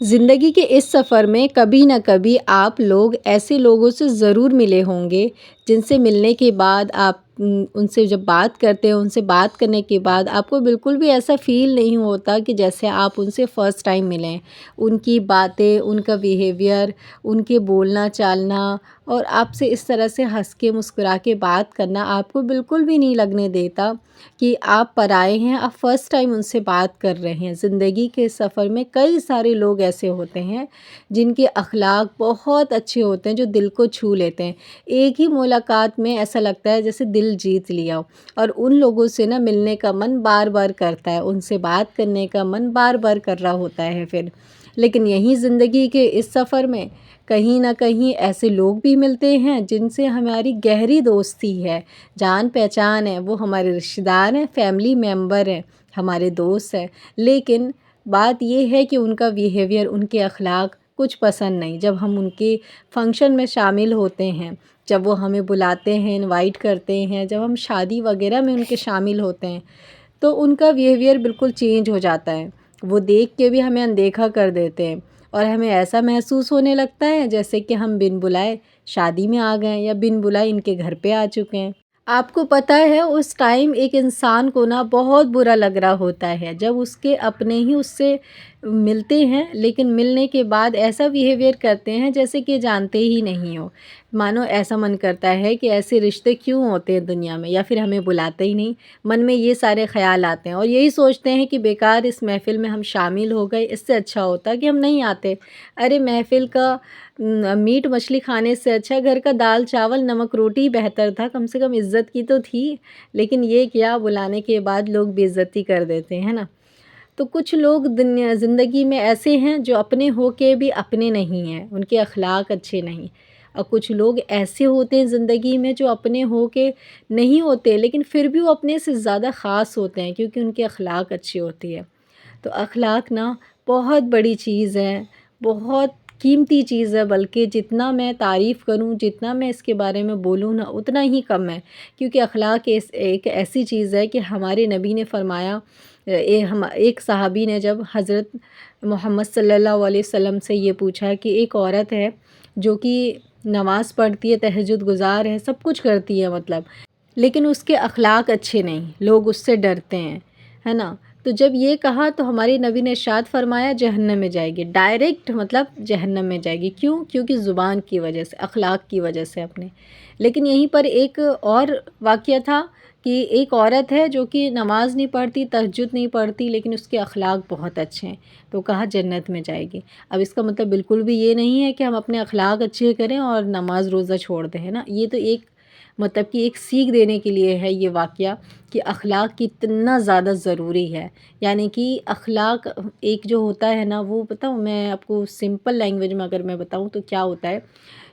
زندگی کے اس سفر میں کبھی نہ کبھی آپ لوگ ایسے لوگوں سے ضرور ملے ہوں گے جن سے ملنے کے بعد آپ ان سے جب بات کرتے ہیں، ان سے بات کرنے کے بعد آپ کو بالکل بھی ایسا فیل نہیں ہوتا کہ جیسے آپ ان سے فرسٹ ٹائم ملیں۔ ان کی باتیں، ان کا بیہیویئر، ان کے بولنا چالنا اور آپ سے اس طرح سے ہنس کے مسکرا کے بات کرنا آپ کو بالکل بھی نہیں لگنے دیتا کہ آپ پرائے ہیں، آپ فرسٹ ٹائم ان سے بات کر رہے ہیں۔ زندگی کے سفر میں کئی سارے لوگ ایسے ہوتے ہیں جن کے اخلاق بہت اچھے ہوتے ہیں، جو دل کو چھو لیتے ہیں۔ ایک ہی ملاقات میں ایسا لگتا ہے جیسے دل جیت لیا ہو، اور ان لوگوں سے نا ملنے کا من بار بار کرتا ہے، ان سے بات کرنے کا من بار بار کر رہا ہوتا ہے پھر۔ لیکن یہیں زندگی کے اس سفر میں کہیں نہ کہیں ایسے لوگ بھی ملتے ہیں جن سے ہماری گہری دوستی ہے، جان پہچان ہے، وہ ہمارے رشتہ دار ہیں، فیملی ممبر ہیں، ہمارے دوست ہیں، لیکن بات یہ ہے کہ ان کا بیہیویئر، ان کے اخلاق کچھ پسند نہیں۔ جب ہم ان کے فنکشن میں شامل ہوتے ہیں، جب وہ ہمیں بلاتے ہیں، انوائٹ کرتے ہیں، جب ہم شادی وغیرہ میں ان کے شامل ہوتے ہیں تو ان کا بیہیویئر بالکل چینج ہو جاتا ہے۔ وہ دیکھ کے بھی ہمیں اندیکھا کر دیتے ہیں، اور ہمیں ایسا محسوس ہونے لگتا ہے جیسے کہ ہم بن بلائے شادی میں آ گئے یا بن بلائے ان کے گھر پہ آ چکے ہیں۔ آپ کو پتہ ہے اس ٹائم ایک انسان کو نا بہت برا لگ رہا ہوتا ہے جب اس کے اپنے ہی اس سے ملتے ہیں، لیکن ملنے کے بعد ایسا بیہیویئر کرتے ہیں جیسے کہ جانتے ہی نہیں ہو۔ مانو ایسا من کرتا ہے کہ ایسے رشتے کیوں ہوتے ہیں دنیا میں، یا پھر ہمیں بلاتے ہی نہیں۔ من میں یہ سارے خیال آتے ہیں اور یہی سوچتے ہیں کہ بیکار اس محفل میں ہم شامل ہو گئے، اس سے اچھا ہوتا کہ ہم نہیں آتے۔ ارے محفل کا میٹ مچھلی کھانے سے اچھا گھر کا دال چاول نمک روٹی بہتر تھا، کم سے کم عزت کی تو تھی۔ لیکن یہ کیا، بلانے کے بعد لوگ بے عزتی کر دیتے ہیں نا۔ تو کچھ لوگ زندگی میں ایسے ہیں جو اپنے ہو کے بھی اپنے نہیں ہیں، ان کے اخلاق اچھے نہیں، اور کچھ لوگ ایسے ہوتے ہیں زندگی میں جو اپنے ہو کے نہیں ہوتے لیکن پھر بھی وہ اپنے سے زیادہ خاص ہوتے ہیں کیونکہ ان کے اخلاق اچھی ہوتی ہے۔ تو اخلاق نا بہت بڑی چیز ہے، بہت قیمتی چیز ہے، بلکہ جتنا میں تعریف کروں، جتنا میں اس کے بارے میں بولوں نا اتنا ہی کم ہے، کیونکہ اخلاق ایک ایسی چیز ہے کہ ہمارے نبی نے فرمایا، ایک صحابی نے جب حضرت محمد صلی اللہ علیہ وسلم سے یہ پوچھا کہ ایک عورت ہے جو کہ نماز پڑھتی ہے، تہجد گزار ہے، سب کچھ کرتی ہے مطلب، لیکن اس کے اخلاق اچھے نہیں، لوگ اس سے ڈرتے ہیں، ہے نا؟ تو جب یہ کہا تو ہمارے نبی نے ارشاد فرمایا جہنم میں جائے گی، ڈائریکٹ مطلب جہنم میں جائے گی۔ کیوں؟ کیونکہ زبان کی وجہ سے، اخلاق کی وجہ سے اپنے۔ لیکن یہیں پر ایک اور واقعہ تھا کہ ایک عورت ہے جو کہ نماز نہیں پڑھتی، تہجد نہیں پڑھتی، لیکن اس کے اخلاق بہت اچھے ہیں، تو کہا جنت میں جائے گی۔ اب اس کا مطلب بالکل بھی یہ نہیں ہے کہ ہم اپنے اخلاق اچھے کریں اور نماز روزہ چھوڑ دیں، ہے نا؟ یہ تو ایک مطلب کہ ایک سیکھ دینے کے لیے ہے یہ واقعہ کہ اخلاق کتنا زیادہ ضروری ہے۔ یعنی کہ اخلاق ایک جو ہوتا ہے نا، وہ بتاؤں میں آپ کو سمپل لینگویج میں اگر میں بتاؤں تو کیا ہوتا ہے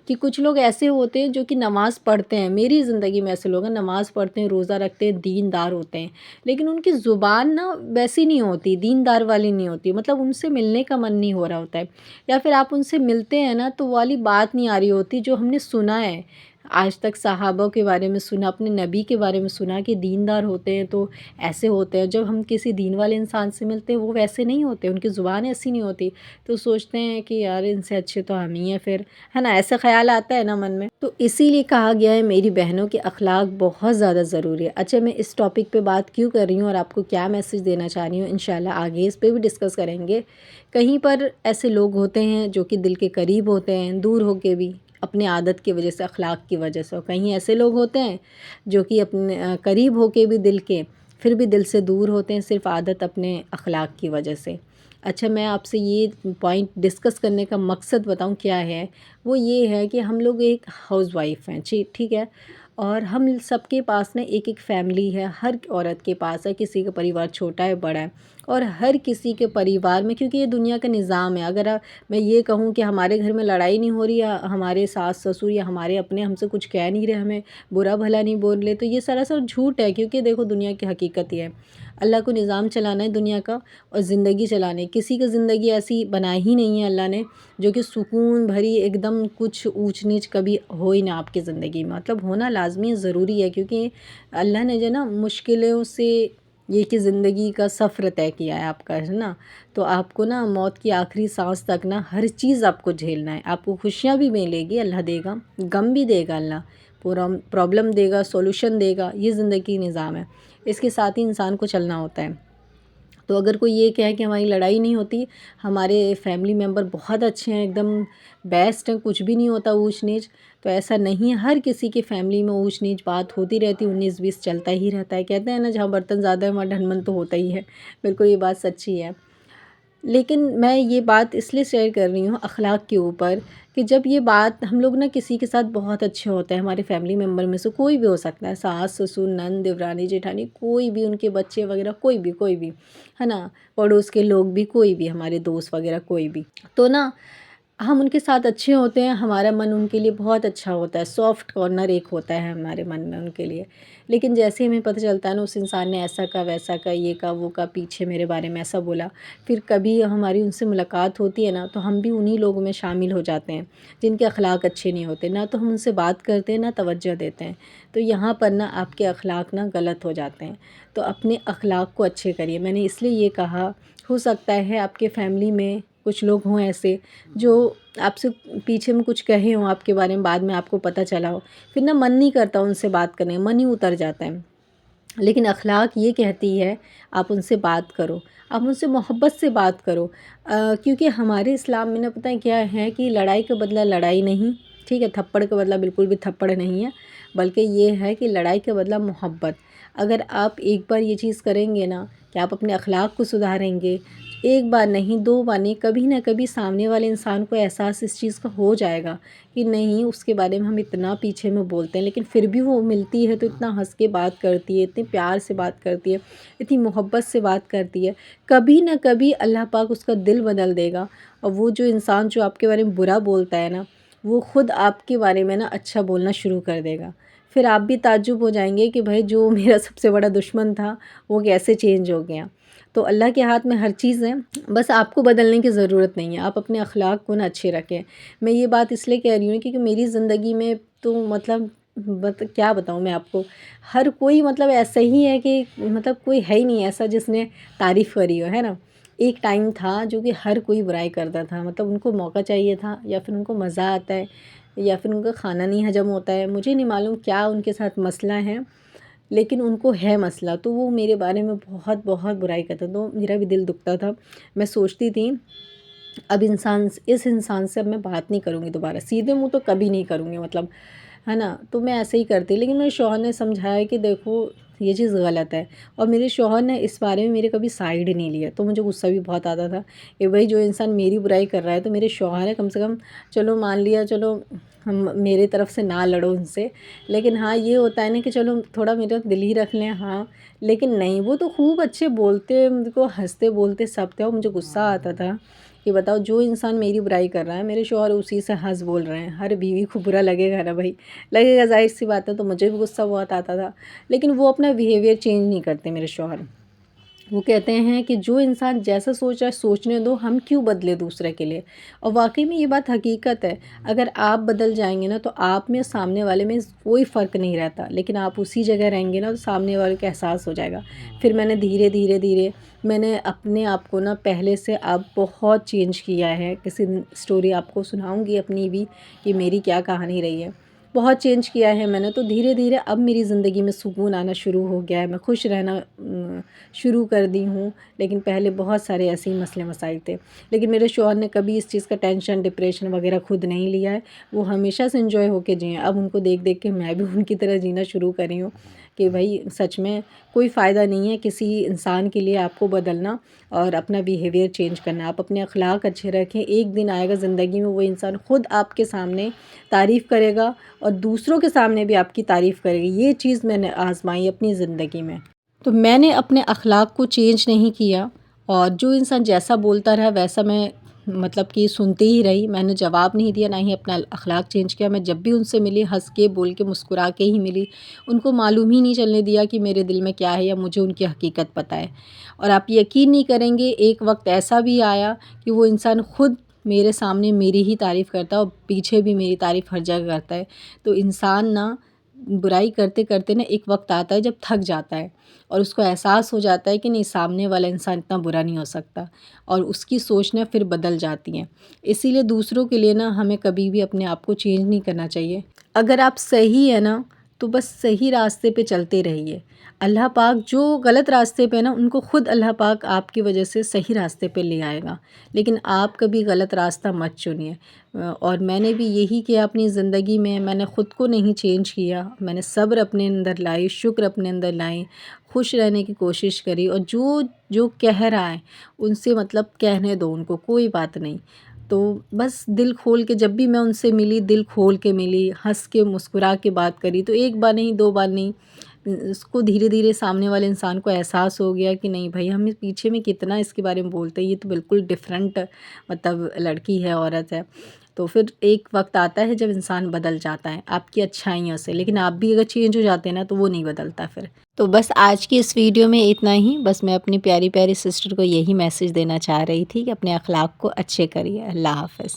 کہ کچھ لوگ ایسے ہوتے ہیں جو کہ نماز پڑھتے ہیں، میری زندگی میں ایسے لوگ ہیں، نماز پڑھتے ہیں، روزہ رکھتے ہیں، دیندار ہوتے ہیں، لیکن ان کی زبان نا ویسی نہیں ہوتی، دیندار والی نہیں ہوتی، مطلب ان سے ملنے کا من نہیں ہو رہا ہوتا ہے، یا پھر آپ ان سے ملتے ہیں نا تو وہ والی بات نہیں آ رہی ہوتی جو ہم نے سنا ہے آج تک، صحابہ کے بارے میں سنا، اپنے نبی کے بارے میں سنا کہ دیندار ہوتے ہیں تو ایسے ہوتے ہیں۔ جب ہم کسی دین والے انسان سے ملتے ہیں وہ ویسے نہیں ہوتے، ان کی زبان ایسی نہیں ہوتی، تو سوچتے ہیں کہ یار ان سے اچھے تو ہم ہی ہیں پھر، ہے نا؟ ایسا خیال آتا ہے نا من میں۔ تو اسی لیے کہا گیا ہے میری بہنوں کے اخلاق بہت زیادہ ضروری ہے۔ اچھا، میں اس ٹاپک پہ بات کیوں کر رہی ہوں اور آپ کو کیا میسج دینا چاہ رہی ہوں، انشاءاللہ آگے اس پہ بھی ڈسکس کریں گے۔ کہیں پر ایسے لوگ ہوتے ہیں جو کہ دل کے قریب ہوتے ہیں، دور ہو کے بھی اپنے عادت کی وجہ سے، اخلاق کی وجہ سے، اور کہیں ایسے لوگ ہوتے ہیں جو کہ اپنے قریب ہو کے بھی دل کے، پھر بھی دل سے دور ہوتے ہیں صرف عادت اپنے اخلاق کی وجہ سے۔ اچھا، میں آپ سے یہ پوائنٹ ڈسکس کرنے کا مقصد بتاؤں کیا ہے، وہ یہ ہے کہ ہم لوگ ایک ہاؤس وائف ہیں، ٹھیک ہے، اور ہم سب کے پاس نا ایک ایک فیملی ہے، ہر عورت کے پاس ہے، کسی کا پریوار چھوٹا ہے بڑا ہے، اور ہر کسی کے پریوار میں، کیونکہ یہ دنیا کا نظام ہے، اگر میں یہ کہوں کہ ہمارے گھر میں لڑائی نہیں ہو رہی، یا ہمارے ساس سسر یا ہمارے اپنے ہم سے کچھ کہہ نہیں رہے، ہمیں برا بھلا نہیں بول رہے، تو یہ سراسر جھوٹ ہے، کیونکہ دیکھو دنیا کی حقیقت یہ ہے، اللہ کو نظام چلانا ہے دنیا کا اور زندگی چلانے، کسی کا زندگی ایسی بنائی ہی نہیں ہے اللہ نے جو کہ سکون بھری ایک دم کچھ اونچ نیچ کبھی ہو ہی نہ آپ کی زندگی میں، مطلب ہونا لازمی ضروری ہے، کیونکہ اللہ نے جو نا مشکلوں سے یہ کہ زندگی کا سفر طے کیا ہے آپ کا، ہے نا، تو آپ کو نا موت کی آخری سانس تک نا ہر چیز آپ کو جھیلنا ہے۔ آپ کو خوشیاں بھی ملے گی، اللہ دے گا، غم بھی دے گا اللہ، پورا پرابلم دے گا، سولوشن دے گا، یہ زندگی نظام ہے، اس کے ساتھ ہی انسان کو چلنا ہوتا ہے۔ تو اگر کوئی یہ کہے کہ ہماری لڑائی نہیں ہوتی، ہمارے فیملی ممبر بہت اچھے ہیں، ایک دم بیسٹ ہیں، کچھ بھی نہیں ہوتا اونچ نیچ، تو ایسا نہیں ہے۔ ہر کسی کی فیملی میں اونچ نیچ بات ہوتی رہتی، 19-20 چلتا ہی رہتا ہے۔ کہتے ہیں نا جہاں برتن زیادہ ہے وہاں ڈھن من تو ہوتا ہی ہے، بالکل یہ بات سچی ہے۔ لیکن میں یہ بات اس لیے شیئر کر رہی ہوں اخلاق کے اوپر کہ جب یہ بات ہم لوگ نا کسی کے ساتھ بہت اچھے ہوتے ہیں، ہمارے فیملی ممبر میں سے کوئی بھی ہو سکتا ہے، ساس سسر نند دیورانی جیٹھانی، کوئی بھی، ان کے بچے وغیرہ، کوئی بھی ہے نا، پڑوس کے لوگ بھی، کوئی بھی، ہمارے دوست وغیرہ کوئی بھی، تو نا ہم ان کے ساتھ اچھے ہوتے ہیں، ہمارا من ان کے لیے بہت اچھا ہوتا ہے، سافٹ کارنر ایک ہوتا ہے ہمارے من میں ان کے لیے۔ لیکن جیسے ہمیں پتہ چلتا ہے نا اس انسان نے ایسا کہا، ویسا کہا، یہ کہا، وہ کہا، پیچھے میرے بارے میں ایسا بولا، پھر کبھی ہماری ان سے ملاقات ہوتی ہے نا تو ہم بھی انہی لوگوں میں شامل ہو جاتے ہیں جن کے اخلاق اچھے نہیں ہوتے، نہ تو ہم ان سے بات کرتے ہیں نہ توجہ دیتے ہیں، تو یہاں پر نا آپ کے اخلاق نا غلط ہو جاتے ہیں۔ تو اپنے اخلاق کو اچھے کریے، میں نے اس لیے یہ کہا، ہو سکتا ہے آپ کے فیملی میں کچھ لوگ ہوں ایسے جو آپ سے پیچھے میں کچھ کہے ہوں آپ کے بارے میں، بعد میں آپ کو پتہ چلا ہو، پھر نا من نہیں کرتا ان سے بات کرنے، من ہی اتر جاتا ہے۔ لیکن اخلاق یہ کہتی ہے آپ ان سے بات کرو، آپ ان سے محبت سے بات کرو، کیونکہ ہمارے اسلام میں نا پتہ ہے کیا ہے کہ لڑائی کا بدلہ لڑائی نہیں، ٹھیک ہے، تھپڑ کا بدلہ بالکل بھی تھپڑ نہیں ہے، بلکہ یہ ہے کہ لڑائی کا بدلہ محبت۔ اگر آپ ایک بار یہ چیز کریں گے نا کہ آپ اپنے اخلاق کو سدھاریں گے، ایک بار نہیں، دو بار نہیں، کبھی نہ کبھی سامنے والے انسان کو احساس اس چیز کا ہو جائے گا کہ نہیں، اس کے بارے میں ہم اتنا پیچھے میں بولتے ہیں لیکن پھر بھی وہ ملتی ہے تو اتنا ہنس کے بات کرتی ہے، اتنے پیار سے بات کرتی ہے، اتنی محبت سے بات کرتی ہے، کبھی نہ کبھی اللہ پاک اس کا دل بدل دے گا، اور وہ جو انسان جو آپ کے بارے میں برا بولتا ہے نا، وہ خود آپ کے بارے میں نا اچھا بولنا شروع کر دے گا۔ پھر آپ بھی تعجب ہو جائیں گے کہ بھائی جو میرا سب سے بڑا دشمن تھا وہ کیسے چینج ہو گیا۔ تو اللہ کے ہاتھ میں ہر چیز ہے، بس آپ کو بدلنے کی ضرورت نہیں ہے، آپ اپنے اخلاق کو نا اچھے رکھیں۔ میں یہ بات اس لیے کہہ رہی ہوں کیونکہ میری زندگی میں تو مطلب کیا بتاؤں میں آپ کو، ہر کوئی مطلب ایسا ہی ہے کہ مطلب کوئی ہے ہی نہیں ایسا جس نے تعریف کری ہو، ہے نا۔ ایک ٹائم تھا جو کہ ہر کوئی برائی کرتا تھا، مطلب ان کو موقع چاہیے تھا، یا پھر ان کو مزہ آتا ہے، یا پھر ان کا کھانا نہیں ہضم ہوتا ہے، مجھے نہیں معلوم کیا ان کے ساتھ مسئلہ ہے، لیکن ان کو ہے مسئلہ، تو وہ میرے بارے میں بہت بہت برائی کرتا تھا، تو میرا بھی دل دکھتا تھا۔ میں سوچتی تھی اب اس انسان سے اب میں بات نہیں کروں گی دوبارہ، سیدھے منہ تو کبھی نہیں کروں گی، مطلب ہے نا، تو میں ایسے ہی کرتی، لیکن میرے شوہر نے سمجھایا کہ دیکھو یہ چیز غلط ہے، اور میرے شوہر نے اس بارے میں میرے کبھی سائیڈ نہیں لیا، تو مجھے غصہ بھی بہت آتا تھا کہ بھائی جو انسان میری برائی کر رہا ہے تو میرے شوہر ہے، کم سے کم چلو مان لیا، چلو ہم میرے طرف سے نہ لڑو ان سے، لیکن ہاں یہ ہوتا ہے نا کہ چلو تھوڑا میرا دل ہی رکھ لیں، ہاں، لیکن نہیں، وہ تو خوب اچھے بولتے، مجھ کو ہنستے بولتے سب تھے، اور مجھے غصہ آتا تھا کہ بتاؤ جو انسان میری برائی کر رہا ہے، میرے شوہر اسی سے ہنس بول رہے ہیں، ہر بیوی کو برا لگے گا نا بھائی، لگے گا، ظاہر سی بات ہے، تو مجھے بھی غصہ بہت آتا تھا، لیکن وہ اپنا بیہیویئر چینج نہیں کرتے میرے شوہر۔ وہ کہتے ہیں کہ جو انسان جیسا سوچ رہا ہے سوچنے دو، ہم کیوں بدلے دوسرے کے لیے، اور واقعی میں یہ بات حقیقت ہے، اگر آپ بدل جائیں گے نا تو آپ میں سامنے والے میں کوئی فرق نہیں رہتا، لیکن آپ اسی جگہ رہیں گے نا تو سامنے والے کا احساس ہو جائے گا۔ پھر میں نے دھیرے دھیرے دھیرے میں نے اپنے آپ کو نا پہلے سے اب بہت چینج کیا ہے، کسی سٹوری آپ کو سناؤں گی اپنی بھی کہ میری کیا کہانی رہی ہے، بہت چینج کیا ہے میں نے، تو دھیرے دھیرے اب میری زندگی میں سکون آنا شروع ہو گیا ہے، میں خوش رہنا شروع کر دی ہوں، لیکن پہلے بہت سارے ایسے ہی مسئلے مسائل تھے، لیکن میرے شوہر نے کبھی اس چیز کا ٹینشن ڈپریشن وغیرہ خود نہیں لیا ہے، وہ ہمیشہ سے انجوائے ہو کے جئیں، اب ان کو دیکھ دیکھ کے میں بھی ان کی طرح جینا شروع کری ہوں کہ بھائی سچ میں کوئی فائدہ نہیں ہے کسی انسان کے لیے آپ کو بدلنا اور اپنا بیہیویئر چینج کرنا، آپ اپنے اخلاق اچھے رکھیں، ایک دن آئے گا زندگی میں وہ انسان خود آپ کے سامنے تعریف کرے گا اور دوسروں کے سامنے بھی آپ کی تعریف کرے گی، یہ چیز میں نے آزمائی اپنی زندگی میں۔ تو میں نے اپنے اخلاق کو چینج نہیں کیا، اور جو انسان جیسا بولتا رہا ویسا میں مطلب کہ سنتی ہی رہی، میں نے جواب نہیں دیا، نہ ہی اپنا اخلاق چینج کیا، میں جب بھی ان سے ملی ہنس کے بول کے مسکرا کے ہی ملی، ان کو معلوم ہی نہیں چلنے دیا کہ میرے دل میں کیا ہے یا مجھے ان کی حقیقت پتہ ہے۔ اور آپ یقین نہیں کریں گے، ایک وقت ایسا بھی آیا کہ وہ انسان خود میرے سامنے میری ہی تعریف کرتا ہے اور پیچھے بھی میری تعریف ہر جگہ کرتا ہے، تو انسان نا برائی کرتے کرتے نا ایک وقت آتا ہے جب تھک جاتا ہے اور اس کو احساس ہو جاتا ہے کہ نہیں، سامنے والا انسان اتنا برا نہیں ہو سکتا، اور اس کی سوچ نا پھر بدل جاتی ہیں۔ اسی لیے دوسروں کے لیے نا ہمیں کبھی بھی اپنے آپ کو چینج نہیں کرنا چاہیے۔ اگر آپ صحیح ہے نا تو بس صحیح راستے پہ چلتے رہیے۔ اللہ پاک جو غلط راستے پہ نا، ان کو خود اللہ پاک آپ کی وجہ سے صحیح راستے پہ لے آئے گا، لیکن آپ کبھی غلط راستہ مت چنیے۔ اور میں نے بھی یہی کیا اپنی زندگی میں نے خود کو نہیں چینج کیا، میں نے صبر اپنے اندر لائی، شکر اپنے اندر لائی، خوش رہنے کی کوشش کری، اور جو جو کہہ رہا ہے ان سے مطلب کہنے دو، ان کو کوئی بات نہیں۔ تو بس دل کھول کے جب بھی میں ان سے ملی، دل کھول کے ملی، ہنس کے مسکرا کے بات کری، تو ایک بار نہیں، دو بار نہیں، اس کو دھیرے دھیرے سامنے والے انسان کو احساس ہو گیا کہ نہیں بھائی، ہم پیچھے میں کتنا اس کے بارے میں بولتے ہیں، یہ تو بالکل ڈفرینٹ مطلب لڑکی ہے، عورت ہے۔ تو پھر ایک وقت آتا ہے جب انسان بدل جاتا ہے آپ کی اچھائیوں سے، لیکن آپ بھی اگر چینج ہو جاتے ہیں نا تو وہ نہیں بدلتا پھر۔ تو بس آج کی اس ویڈیو میں اتنا ہی، بس میں اپنی پیاری پیاری سسٹر کو یہی میسج دینا چاہ رہی تھی کہ اپنے اخلاق کو اچھے کریے۔ اللہ حافظ۔